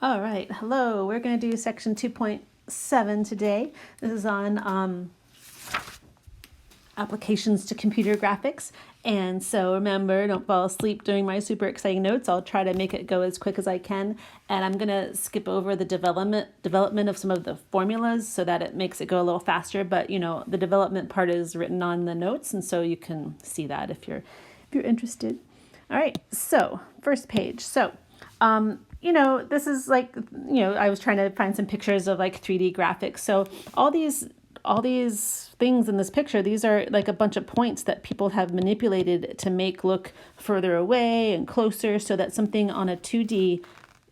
All right, hello. We're going to do section 2.7 today. This is on applications to computer graphics. And so remember, don't fall asleep during my super exciting notes. I'll try to make it go as quick as I can. And I'm going to skip over the development of some of the formulas so that it makes it go a little faster. But, you know, the development part is written on the notes. And so you can see that if you're interested. All right, so first page. So, you know, this is like, you know, I was trying to find some pictures of like 3D graphics. So all these things in this picture, these are like a bunch of points that people have manipulated to make look further away and closer so that something on a 2D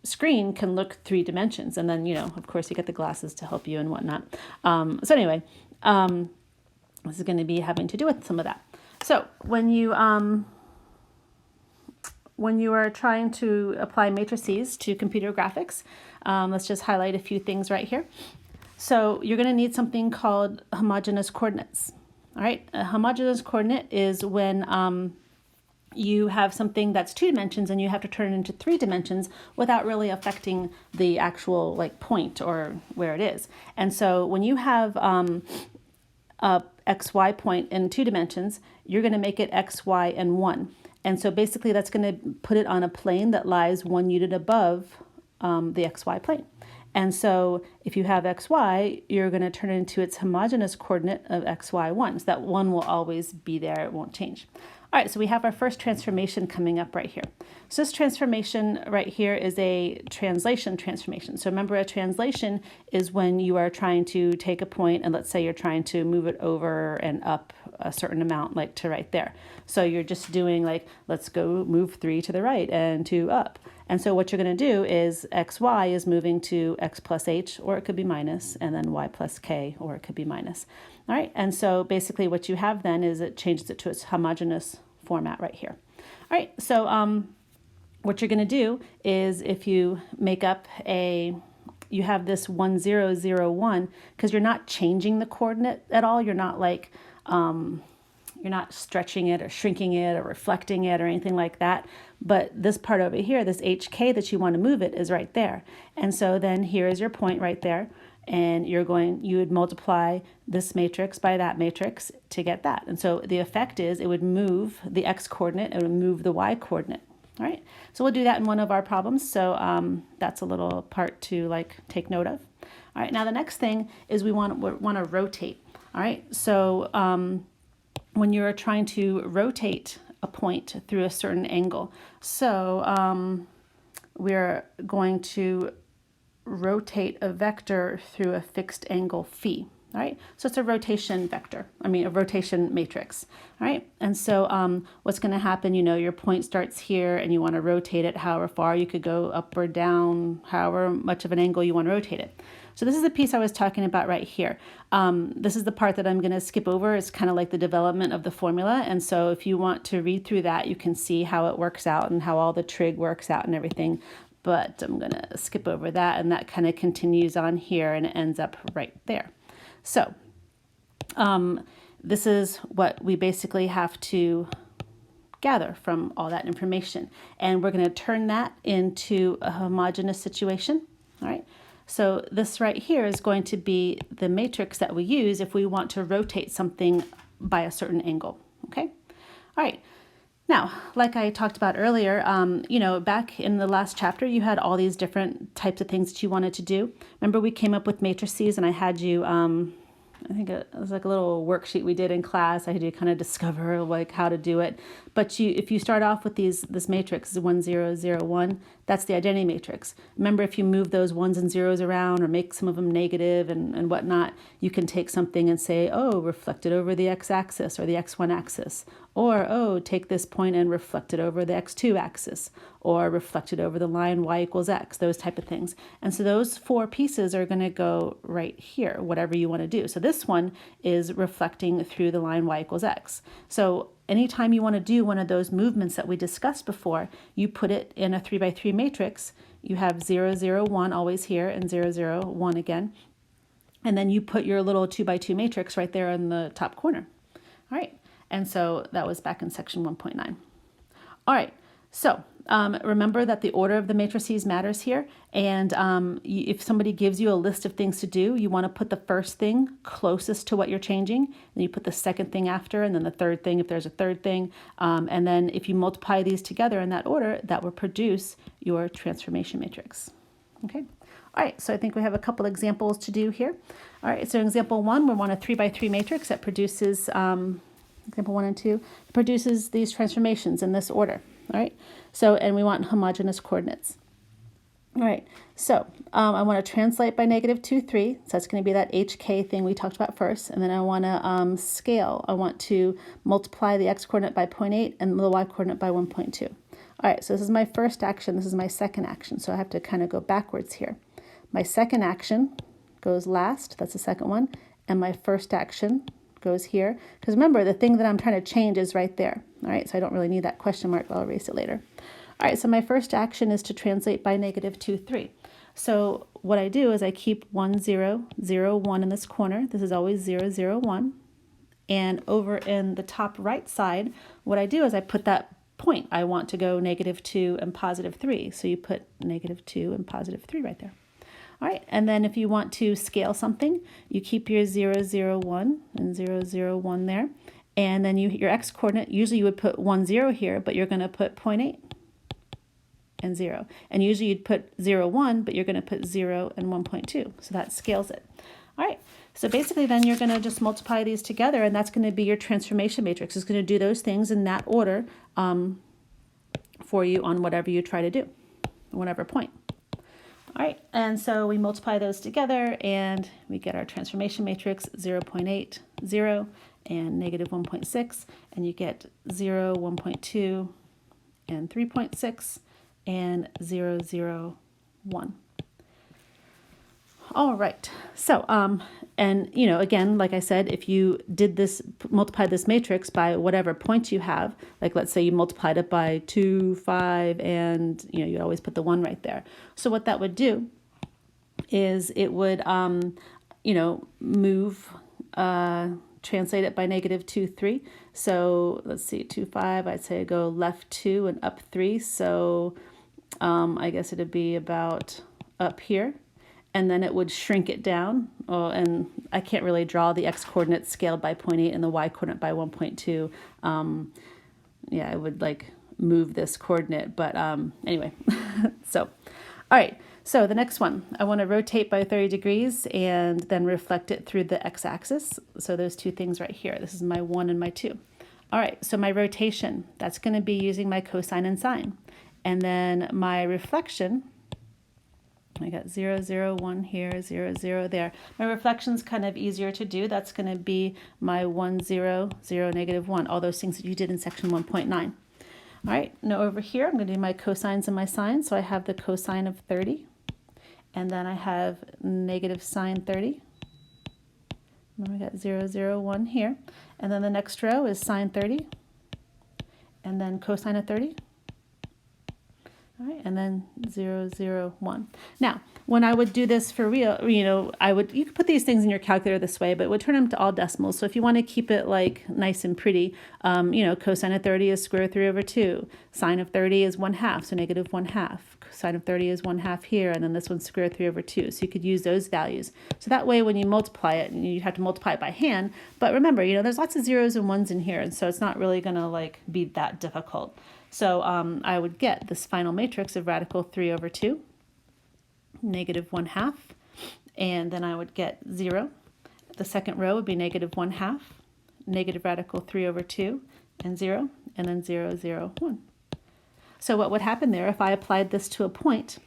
screen can look 3 dimensions. And then, you know, of course you get the glasses to help you and whatnot. So anyway, this is going to be having to do with some of that. So when you are trying to apply matrices to computer graphics, let's just highlight a few things right here. So you're going to need something called homogeneous coordinates. All right, a homogeneous coordinate is when you have something that's 2 dimensions and you have to turn it into 3 dimensions without really affecting the actual like point or where it is. And so when you have a xy point in 2 dimensions, you're going to make it x, y, and 1. And so basically that's going to put it on a plane that lies 1 unit above the xy plane. And so if you have xy, you're going to turn it into its homogeneous coordinate of xy1. So that 1 will always be there, it won't change. All right, so we have our first transformation coming up right here. So this transformation right here is a translation transformation. So remember, a translation is when you are trying to take a point and let's say you're trying to move it over and up a certain amount, like to right there. So you're just doing like, let's go move 3 to the right and 2 up. And so what you're going to do is xy is moving to x plus h, or it could be minus, and then y plus k, or it could be minus. All right, and so basically what you have then is it changes it to its homogeneous format right here. All right, so what you're going to do is if you make up you have this 1, 0, 0, 1, because you're not changing the coordinate at all. You're not like, you're not stretching it or shrinking it or reflecting it or anything like that. But this part over here, this HK that you want to move it is right there. And so then here is your point right there. And you would multiply this matrix by that matrix to get that. And so the effect is it would move the x coordinate, it would move the y coordinate. All right, so we'll do that in one of our problems. So that's a little part to like take note of. All right, now the next thing is we want to rotate. All right, so when you're trying to rotate a point through a certain angle, so we're going to rotate a vector through a fixed angle phi. All right, so it's a rotation vector, a rotation matrix. All right, and so what's going to happen, you know, your point starts here and you want to rotate it however far. You could go up or down, however much of an angle you want to rotate it. So this is the piece I was talking about right here. This is the part that I'm going to skip over. It's kind of like the development of the formula. And so if you want to read through that, you can see how it works out and how all the trig works out and everything. But I'm going to skip over that, and that kind of continues on here and it ends up right there. So this is what we basically have to gather from all that information. And we're going to turn that into a homogeneous situation. All right. So this right here is going to be the matrix that we use if we want to rotate something by a certain angle. Okay. All right. Now, like I talked about earlier, you know, back in the last chapter, you had all these different types of things that you wanted to do. Remember, we came up with matrices, and I had you, I think it was like a little worksheet we did in class. I had you kind of discover like how to do it. But if you start off with this matrix, 1, 0, 0, 1, that's the identity matrix. Remember, if you move those ones and zeros around or make some of them negative and whatnot, you can take something and say, oh, reflect it over the x-axis or the x1 axis. Or, oh, take this point and reflect it over the x2 axis, or reflect it over the line y equals x, those type of things. And so those 4 pieces are going to go right here, whatever you want to do. So this one is reflecting through the line y equals x. So anytime you want to do one of those movements that we discussed before, you put it in a 3 by 3 matrix. You have 0, 0, 1 always here and 0, 0, 1 again. And then you put your little 2 by 2 matrix right there in the top corner. All right. And so that was back in section 1.9. All right, So remember that the order of the matrices matters here. And if somebody gives you a list of things to do, you want to put the first thing closest to what you're changing. Then you put the second thing after, and then the third thing if there's a third thing. And then if you multiply these together in that order, that will produce your transformation matrix. Okay. All right, so I think we have a couple examples to do here. All right, so in example 1, we want a 3 by 3 matrix that produces, example 1 and 2, produces these transformations in this order. All right, so, and we want homogeneous coordinates. All right, so I want to translate by -2, 3. So that's going to be that HK thing we talked about first. And then I want to scale. I want to multiply the x coordinate by 0.8 and the y coordinate by 1.2. All right, so this is my first action. This is my second action. So I have to kind of go backwards here. My second action goes last. That's the second one. And my first action goes here. Because remember, the thing that I'm trying to change is right there. All right, so I don't really need that question mark. I'll erase it later. All right, so my first action is to translate by -2, 3. So what I do is I keep 1, 0, 0, 1 in this corner. This is always 0, 0, 1. And over in the top right side, what I do is I put that point. I want to go -2 and +3. So you put -2 and +3 right there. All right, and then if you want to scale something, you keep your 0, 0, 1 and 0, 0, 1 there. And then your x coordinate, usually you would put 1, 0 here, but you're going to put 0.8 and 0. And usually you'd put 0, 1, but you're going to put 0 and 1.2. So that scales it. All right, so basically then you're going to just multiply these together, and that's going to be your transformation matrix. It's going to do those things in that order for you on whatever you try to do, whatever point. All right, and so we multiply those together and we get our transformation matrix 0.8, 0, and -1.6, and you get 0, 1.2, and 3.6, and 0, 0, 1. All right, so, and, you know, again, like I said, if you did this, multiply this matrix by whatever point you have, like let's say you multiplied it by 2, 5, and, you know, you always put the 1 right there. So what that would do is it would, you know, move, translate it by -2, 3. So let's see, 2, 5, I'd say go left 2 and up 3. So I guess it'd be about up here. And then it would shrink it down. Oh, and I can't really draw the x coordinates scaled by 0.8 and the y coordinate by 1.2. Yeah, I would like move this coordinate, but anyway. So, all right. So the next one, I want to rotate by 30 degrees and then reflect it through the x-axis. So those two things right here. This is my 1 and my 2. All right, so my rotation, that's going to be using my cosine and sine. And then my reflection, I got 0, 0, 1 here, 0, 0 there. My reflection's kind of easier to do. That's going to be my 1, 0, 0, -1, all those things that you did in section 1.9. All right, now over here, I'm going to do my cosines and my sines. So I have the cosine of 30, and then I have negative sine 30. And then we got 0, 0, 1 here. And then the next row is sine 30, and then cosine of 30. All right, and then 0, 0, 1. Now, when I would do this for real, you know, you could put these things in your calculator this way, but it would turn them to all decimals. So if you want to keep it like nice and pretty, you know, cosine of 30 is square root 3 over 2. Sine of 30 is 1/2, so -1/2. Sine of 30 is 1/2 here, and then this one's square root 3 over 2. So you could use those values. So that way when you multiply it, you have to multiply it by hand. But remember, you know, there's lots of zeros and ones in here, and so it's not really going to like be that difficult. So I would get this final matrix of radical 3 over 2, -1/2, and then I would get 0. The second row would be -1/2, negative radical 3 over 2, and 0, and then 0, 0, 1. So what would happen there if I applied this to a point?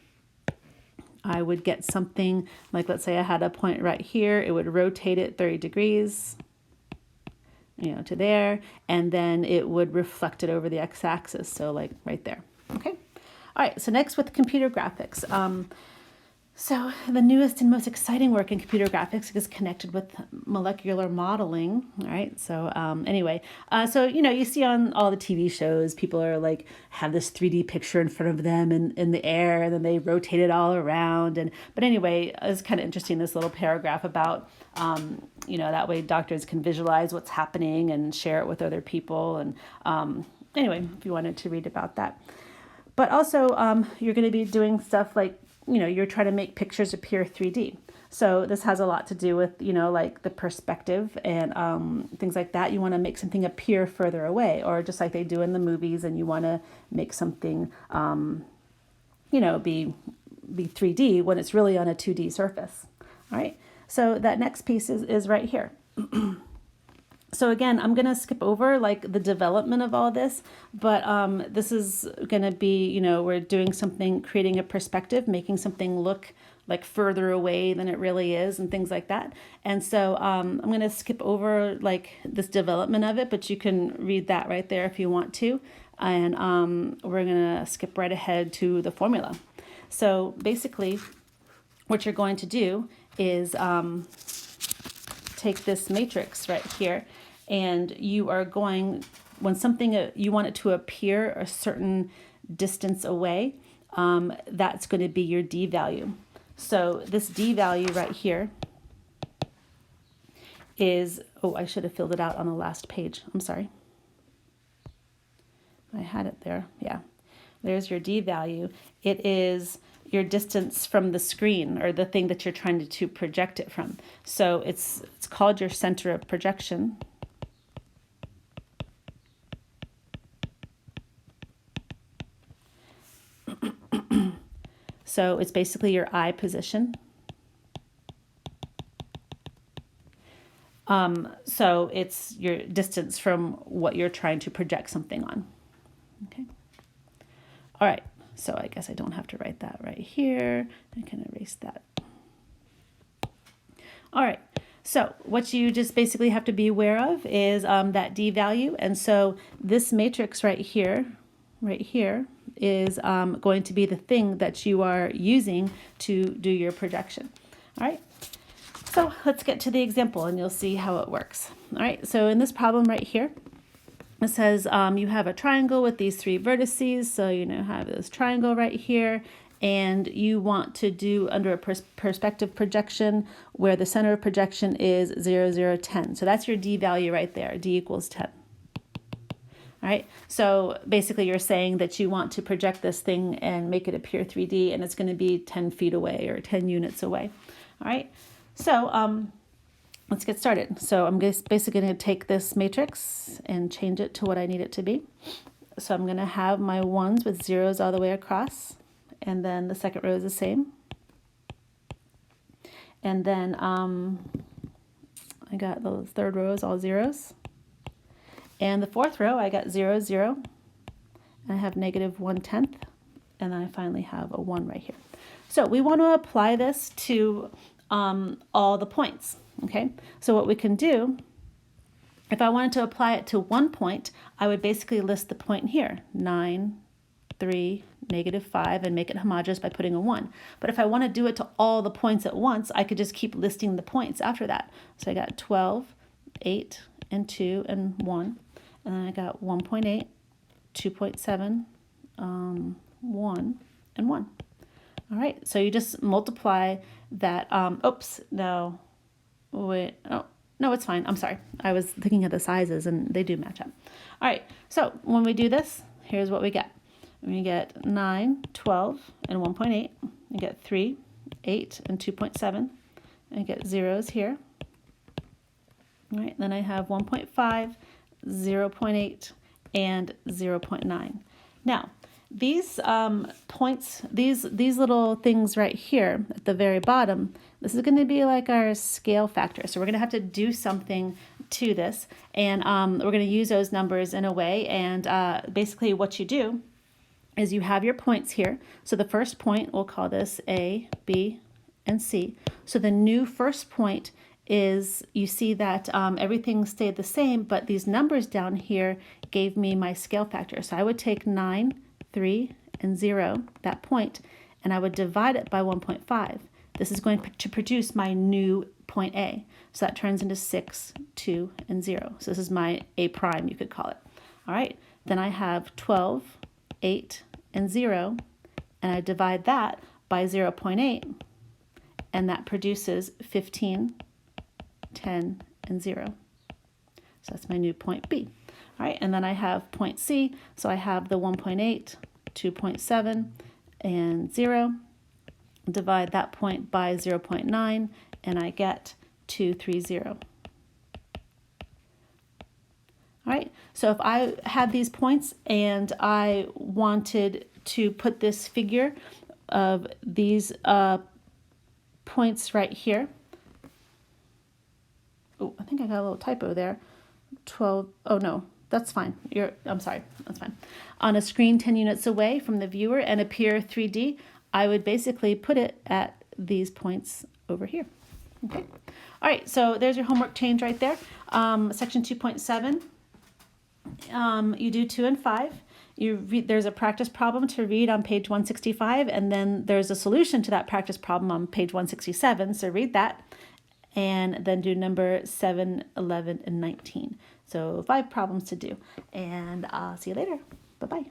I would get something like, let's say I had a point right here. It would rotate it 30 degrees. You know, to there, and then it would reflect it over the x-axis, so like right there. Okay. All right, so next with computer graphics. So the newest and most exciting work in computer graphics is connected with molecular modeling. All right, so anyway, so you know, you see on all the TV shows, people are like have this 3D picture in front of them in the air, and then they rotate it all around. But anyway, it's kind of interesting, this little paragraph about you know, that way doctors can visualize what's happening and share it with other people. And anyway, if you wanted to read about that. But also, you're going to be doing stuff like, you're trying to make pictures appear 3D. So this has a lot to do with, like the perspective and things like that. You want to make something appear further away, or just like they do in the movies, and you want to make something, be 3D when it's really on a 2D surface. All right. So that next piece is right here. So again, I'm going to skip over like the development of all this, but this is going to be, we're doing something, creating a perspective, making something look like further away than it really is and things like that. And so I'm going to skip over like this development of it, but you can read that right there if you want to. And we're going to skip right ahead to the formula. So basically what you're going to do is take this matrix right here, and you are going, when something, you want it to appear a certain distance away, that's going to be your D value. So this D value right here is, oh, I should have filled it out on the last page. I'm sorry. I had it there. Yeah. There's your D value. It is your distance from the screen, or the thing that you're trying to project it from. So it's called your center of projection. So it's basically your eye position. So it's your distance from what you're trying to project something on. Okay. All right. So I guess I don't have to write that right here. I can erase that. All right. So what you just basically have to be aware of is that D value. And so this matrix right here is going to be the thing that you are using to do your projection. All right. So let's get to the example and you'll see how it works. All right. So in this problem right here, it says you have a triangle with these 3 vertices. So have this triangle right here, and you want to do under a perspective projection where the center of projection is 0, 0, 10. So that's your D value right there. D equals 10. All right. So basically you're saying that you want to project this thing and make it appear 3D, and it's going to be 10 feet away or 10 units away. All right. So let's get started. So I'm basically going to take this matrix and change it to what I need it to be. So I'm going to have my 1s with 0s all the way across. And then the second row is the same. And then I got the third row is all 0s. And the fourth row, I got 0, 0. And I have negative 1/10. And then I finally have a 1 right here. So we want to apply this to all the points. Okay, so what we can do, if I wanted to apply it to one point, I would basically list the point here, 9, 3, negative 5, and make it homogeneous by putting a 1. But if I want to do it to all the points at once, I could just keep listing the points after that. So I got 12, 8, and 2, and 1. And then I got 1.8, 2.7, 1, and 1. All right, so you just multiply that. Oops, no. Wait, oh, no, it's fine. I'm sorry. I was thinking of the sizes and they do match up. All right. So when we do this, here's what we get. We get 9, 12, and 1.8. We get 3, 8, and 2.7. I get zeros here. All right. Then I have 1.5, 0.8, and 0.9. Now, these points, these little things right here at the very bottom, this is going to be like our scale factor. So we're going to have to do something to this, and we're going to use those numbers in a way. And basically what you do is you have your points here. So the first point, we'll call this A, B, and C. So the new first point is, you see that everything stayed the same, but these numbers down here gave me my scale factor. So I would take 9, 3, and 0, that point, and I would divide it by 1.5. This is going to produce my new point A. So that turns into 6, 2, and 0. So this is my A prime, you could call it. All right, then I have 12, 8, and 0, and I divide that by 0.8, and that produces 15, 10, and 0. So that's my new point B. All right, and then I have point C, so I have the 1.8, 2.7 and 0. Divide that point by 0.9, and I get 230. All right, so if I had these points and I wanted to put this figure of these points right here. Oh, I think I got a little typo there. 12, oh no, that's fine. I'm sorry, that's fine. On a screen 10 units away from the viewer and appear 3D, I would basically put it at these points over here. Okay. All right, so there's your homework change right there. Section 2.7, you do 2 and 5. There's a practice problem to read on page 165, and then there's a solution to that practice problem on page 167, so read that, and then do number 7, 11, and 19. So 5 problems to do, and I'll see you later. Bye-bye.